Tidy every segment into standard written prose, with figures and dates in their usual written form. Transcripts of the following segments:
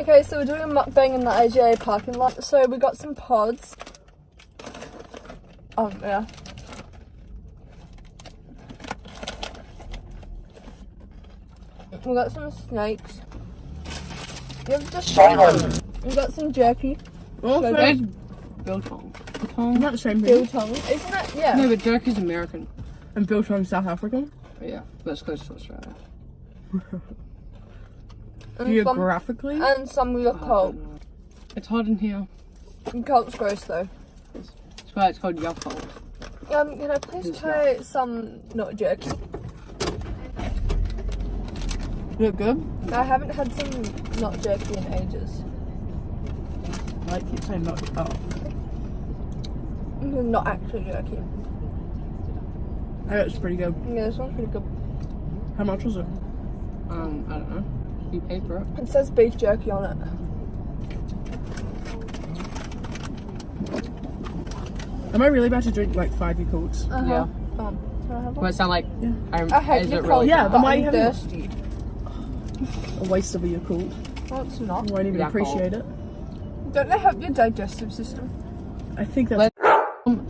Okay, so we're doing a mukbang in the IGA parking lot. So we got some pods. Oh, yeah. We got some snakes. You have to show them. We got some jerky. Also, it's biltong. Biltong? Not the same thing. Biltong. Isn't it? Yeah. No, but jerky's American. And biltong South African? Yeah, that's close to Australia. Geographically? And some we got cold. It's hot in here. And colt's gross though. That's why it's called Yakult. Can I please try some not jerky? Is it good? I haven't had some not jerky in ages. I like you saying not. Oh. Not actually jerky. I bet it's pretty good. Yeah, this one's pretty good. How much was it? I don't know. You paid for it. It says beef jerky on it. Am I really about to drink like 5 Yakults? Yeah. Can I have one? Will it sound like? Yeah. I hate is Yakult. it really? Yeah, then why are you thirsty? A waste of a Yakult. No, it's not. You won't even appreciate it. Don't they help your digestive system? I think that's.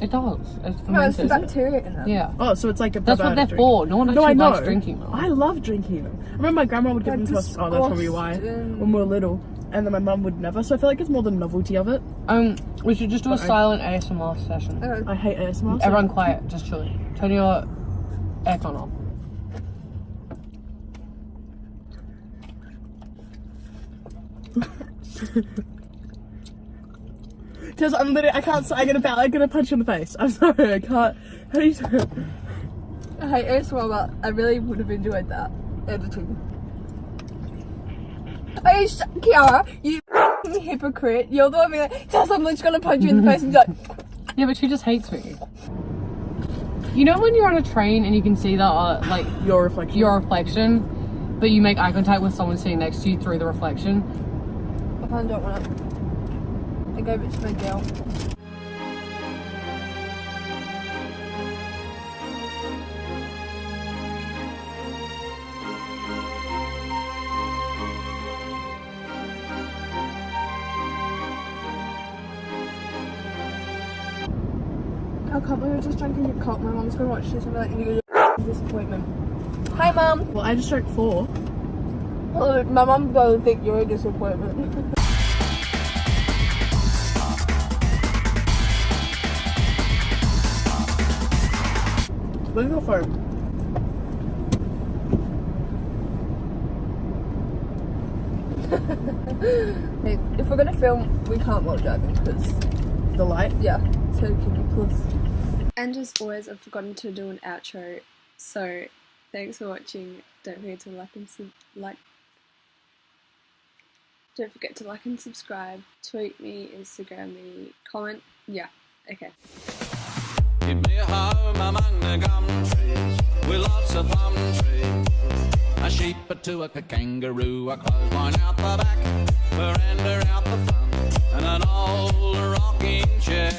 It does. It's No, it's the bacteria in it. Yeah. Oh, so it's like a That's what they're for. No one actually likes drinking them. I love drinking them. I remember my grandma would give them to us. Oh, that's probably why. When we were little. And then my mum would never. So I feel like it's more the novelty of it. We should just do a silent ASMR session. Okay. I hate ASMR. So Everyone quiet. Just chill. Turn your aircon off. Just, I'm literally, I can't, I'm gonna punch you in the face. I'm sorry, I can't. How do you do it? I hate ASMR, but I really would have enjoyed that editing. Hey, Kiara, you hypocrite. You're the one being like, tell someone she's gonna punch you in the face and be like, yeah, but she just hates me. You know when you're on a train and you can see the, like, your reflection, but you make eye contact with someone sitting next to you through the reflection? I kind of don't want it. I gave it to my girl. I can't believe I just drank a Yakult. My mom's gonna watch this and be like, you're a disappointment. Hi, Mum. Well, I just drank 4. Well, my mum's gonna think you're a disappointment. Let's go for it. Hey, if we're gonna film, we can't while driving because the light. Yeah, so can you please? And as always, I've forgotten to do an outro. So thanks for watching. Don't forget to Don't forget to like and subscribe. Tweet me, Instagram me, comment. Yeah. Okay. Keep me home among the gum trees with lots of plum trees. A sheep, a two, a kangaroo, a clothesline out the back, veranda out the front, and an old rocking chair.